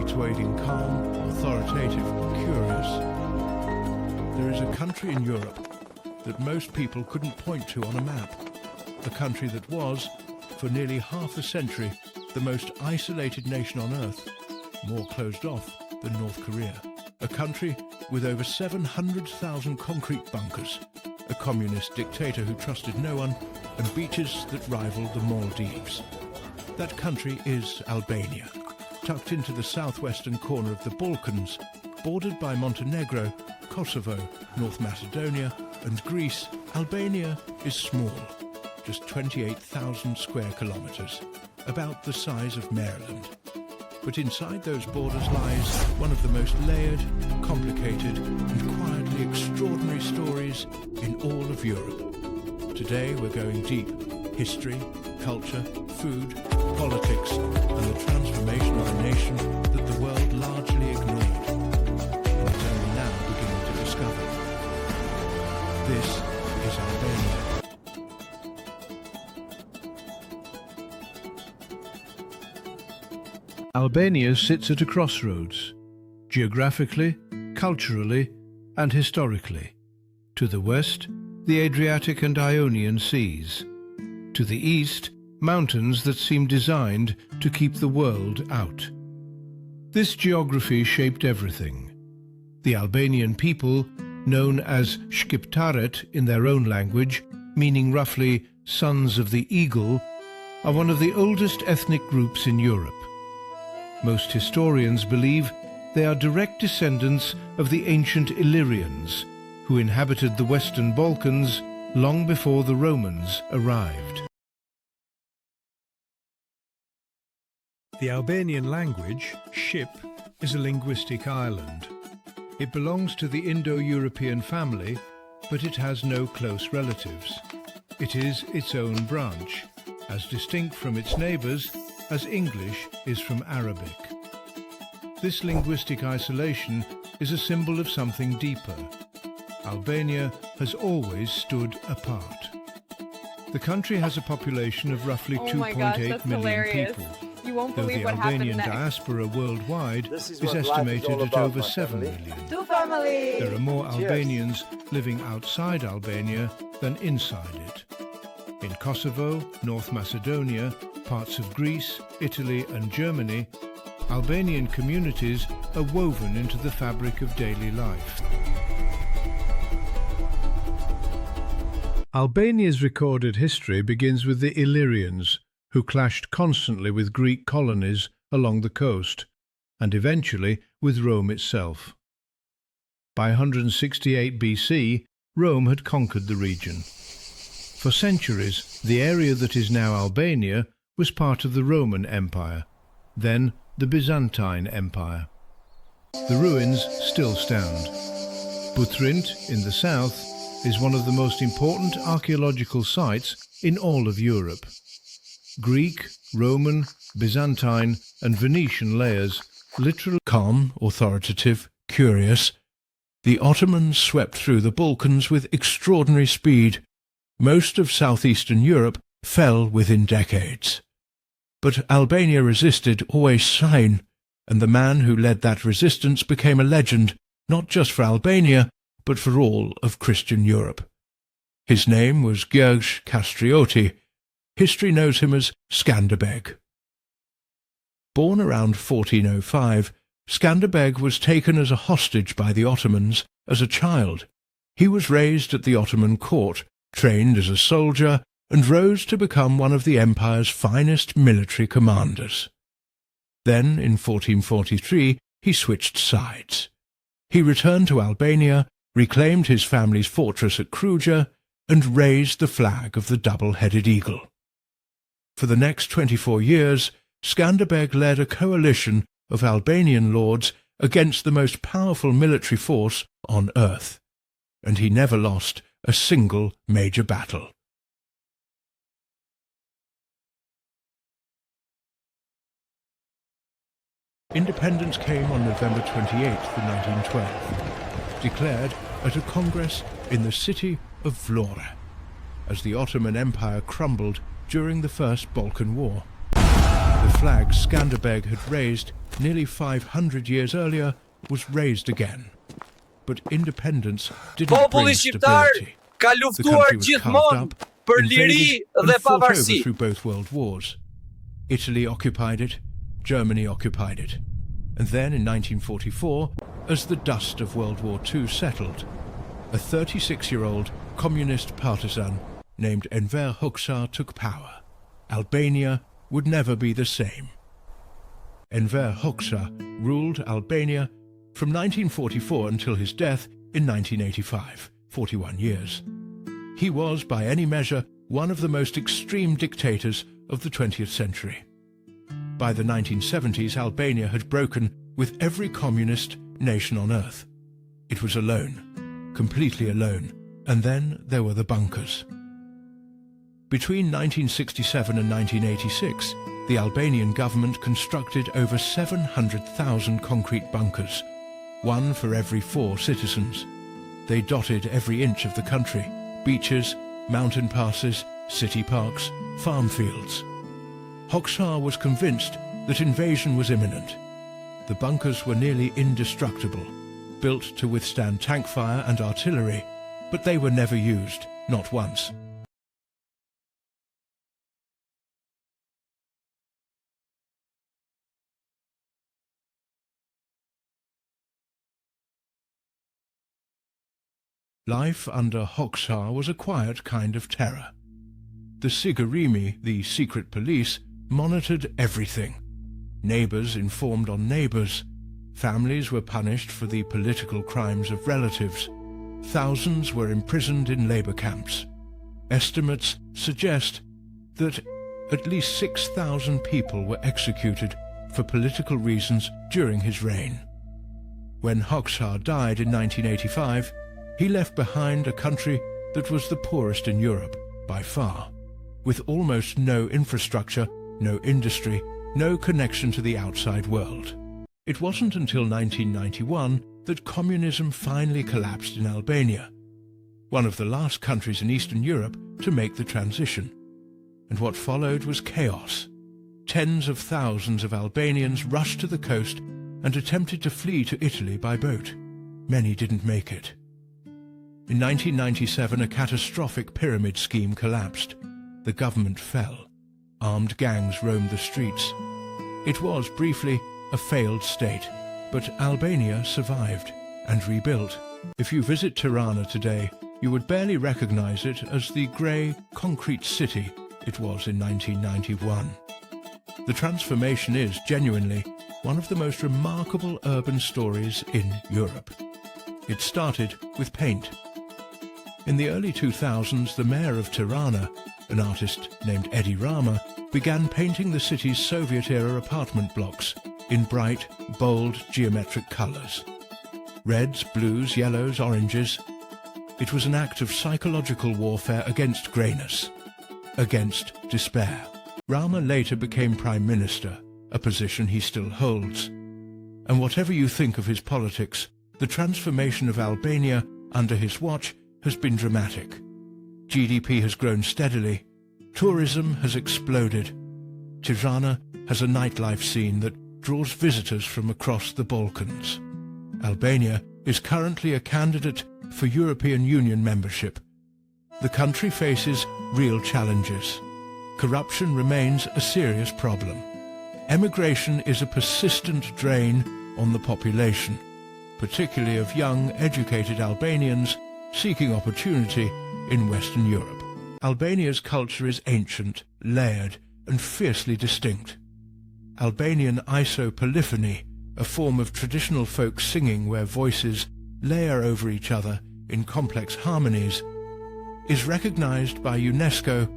fluctuating calm, authoritative, curious. There is a country in Europe that most people couldn't point to on a map. A country that was, for nearly half a century, the most isolated nation on Earth, more closed off than North Korea. A country with over 700,000 concrete bunkers, a communist dictator who trusted no one, and beaches that rival the Maldives. That country is Albania, tucked into the southwestern corner of the Balkans, bordered by Montenegro, Kosovo, North Macedonia, and Greece. Albania is small, just 28,000 square kilometers, about the size of Maryland. But inside those borders lies one of the most layered, complicated, and quietly extraordinary stories in all of Europe. Today we're going deep. History, culture, food, politics, and the transformation of a nation that the world largely ignored, and is only now beginning to discover. This is Albania. Albania sits at a crossroads, geographically, culturally, and historically. To the west, the Adriatic and Ionian seas. To the east, mountains that seem designed to keep the world out. This geography shaped everything. The Albanian people, known as Shqiptarët in their own language, meaning roughly sons of the eagle, are one of the oldest ethnic groups in Europe. Most historians believe they are direct descendants of the ancient Illyrians, who inhabited the Western Balkans long before the Romans arrived. The Albanian language, Shqip, is a linguistic island. It belongs to the Indo-European family, but it has no close relatives. It is its own branch, as distinct from its neighbours as English is from Arabic. This linguistic isolation is a symbol of something deeper. Albania has always stood apart. The country has a population of roughly 2.8 million people, You won't though believe the what happened Albanian next. diaspora worldwide is what life is estimated all at about, over my 7 family. million. Two family! There are more Albanians living outside Albania than inside it. In Kosovo, North Macedonia, parts of Greece, Italy and Germany, Albanian communities are woven into the fabric of daily life. Albania's recorded history begins with the Illyrians, who clashed constantly with Greek colonies along the coast, and eventually with Rome itself. By 168 BC, Rome had conquered the region. For centuries, the area that is now Albania was part of the Roman Empire, then the Byzantine Empire. The ruins still stand. Butrint, in the south, is one of the most important archaeological sites in all of Europe. Greek, Roman, Byzantine and Venetian layers literally Calm, authoritative, curious. The Ottomans swept through the Balkans with extraordinary speed. Most of southeastern Europe fell within decades. But Albania resisted always slain, and the man who led that resistance became a legend, not just for Albania, but for all of Christian Europe. His name was Gjergj Kastrioti. History knows him as Skanderbeg. Born around 1405, Skanderbeg was taken as a hostage by the Ottomans as a child. He was raised at the Ottoman court, trained as a soldier, and rose to become one of the empire's finest military commanders. Then, in 1443, he switched sides. He returned to Albania, reclaimed his family's fortress at Kruja, and raised the flag of the double-headed eagle. For the next 24 years, Skanderbeg led a coalition of Albanian lords against the most powerful military force on earth, and he never lost a single major battle. Independence came on November 28, 1912, declared at a congress in the city of Vlora, as the Ottoman Empire crumbled during the First Balkan War. The flag Skanderbeg had raised nearly 500 years earlier, was razed again. But independence didn't Populli bring shqiptar stability. ka The luftuar country was carved gjithmonë up, për liri invaded, and dhe fought over pavarësi. through both world wars. Italy occupied it, Germany occupied it. And then in 1944, as the dust of World War II settled, a 36-year-old communist partisan named Enver Hoxha took power. Albania would never be the same. Enver Hoxha ruled Albania from 1944 until his death in 1985, 41 years. He was, by any measure, one of the most extreme dictators of the 20th century. By the 1970s, Albania had broken with every communist nation on earth. It was alone, completely alone, and then there were the bunkers. Between 1967 and 1986, the Albanian government constructed over 700,000 concrete bunkers, one for every 4 citizens. They dotted every inch of the country: beaches, mountain passes, city parks, farm fields. Hoxha was convinced that invasion was imminent. The bunkers were nearly indestructible, built to withstand tank fire and artillery, but they were never used, not once. Life under Hoxha was a quiet kind of terror. The Sigurimi, the secret police, monitored everything. Neighbors informed on neighbors. Families were punished for the political crimes of relatives. Thousands were imprisoned in labor camps. Estimates suggest that at least 6,000 people were executed for political reasons during his reign. When Hoxha died in 1985, he left behind a country that was the poorest in Europe, by far, with almost no infrastructure, no industry, no connection to the outside world. It wasn't until 1991 that communism finally collapsed in Albania, one of the last countries in Eastern Europe to make the transition. And what followed was chaos. Tens of thousands of Albanians rushed to the coast and attempted to flee to Italy by boat. Many didn't make it. In 1997, a catastrophic pyramid scheme collapsed. The government fell. Armed gangs roamed the streets. It was, briefly, a failed state, but Albania survived and rebuilt. If you visit Tirana today, you would barely recognize it as the grey, concrete city it was in 1991. The transformation is, genuinely, one of the most remarkable urban stories in Europe. It started with paint. In the early 2000s, the mayor of Tirana, an artist named Edi Rama, began painting the city's Soviet-era apartment blocks in bright, bold, geometric colors. Reds, blues, yellows, oranges. It was an act of psychological warfare against greyness, against despair. Rama later became Prime Minister, a position he still holds. And whatever you think of his politics, the transformation of Albania under his watch has been dramatic. GDP has grown steadily. Tourism has exploded. Tirana has a nightlife scene that draws visitors from across the Balkans. Albania is currently a candidate for European Union membership. The country faces real challenges. Corruption remains a serious problem. Emigration is a persistent drain on the population, particularly of young, educated Albanians seeking opportunity in Western Europe. Albania's culture is ancient, layered, and fiercely distinct. Albanian isopolyphony, a form of traditional folk singing where voices layer over each other in complex harmonies, is recognized by UNESCO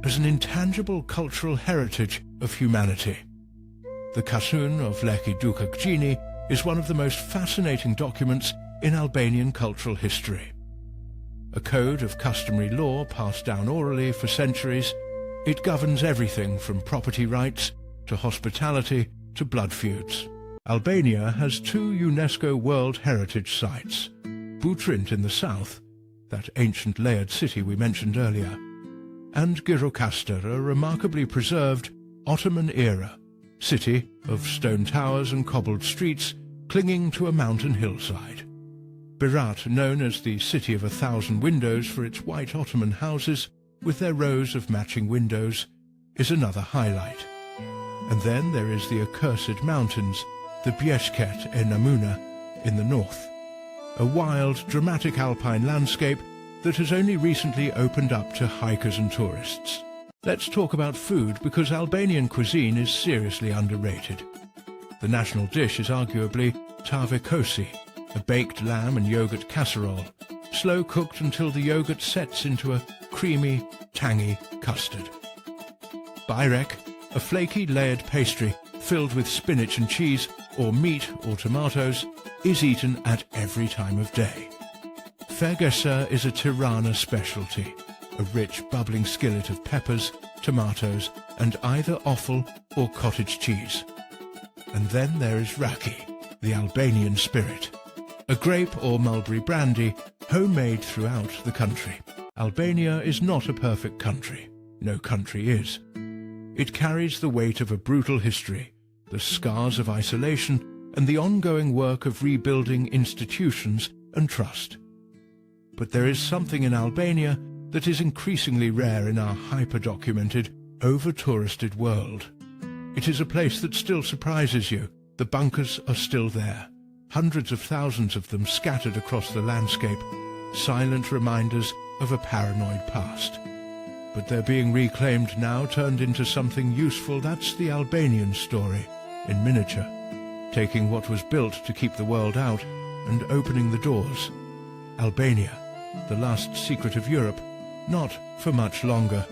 as an intangible cultural heritage of humanity. The Kasun of Leki Dukakgjini is one of the most fascinating documents in Albanian cultural history. A code of customary law passed down orally for centuries, it governs everything from property rights to hospitality to blood feuds. Albania has 2 UNESCO World Heritage Sites, Butrint in the south, that ancient layered city we mentioned earlier, and Gjirokastër, a remarkably preserved Ottoman-era city of stone towers and cobbled streets clinging to a mountain hillside. Berat, known as the City of 1,000 Windows for its white Ottoman houses with their rows of matching windows, is another highlight. And then there is the accursed mountains, the Bieshket e Namuna, in the north, a wild, dramatic alpine landscape that has only recently opened up to hikers and tourists. Let's talk about food, because Albanian cuisine is seriously underrated. The national dish is arguably tave kosi, a baked lamb and yogurt casserole, slow cooked until the yogurt sets into a creamy, tangy custard. Bajrek, a flaky layered pastry filled with spinach and cheese, or meat or tomatoes, is eaten at every time of day. Fergesa is a Tirana specialty, a rich bubbling skillet of peppers, tomatoes and either offal or cottage cheese. And then there is raki, the Albanian spirit, a grape or mulberry brandy homemade throughout the country. Albania is not a perfect country. No country is. It carries the weight of a brutal history, the scars of isolation and the ongoing work of rebuilding institutions and trust. But there is something in Albania that is increasingly rare in our hyper-documented, over-touristed world. It is a place that still surprises you. The bunkers are still there, hundreds of thousands of them scattered across the landscape, silent reminders of a paranoid past. But they're being reclaimed now, turned into something useful. That's the Albanian story, in miniature, taking what was built to keep the world out and opening the doors. Albania, the last secret of Europe, not for much longer.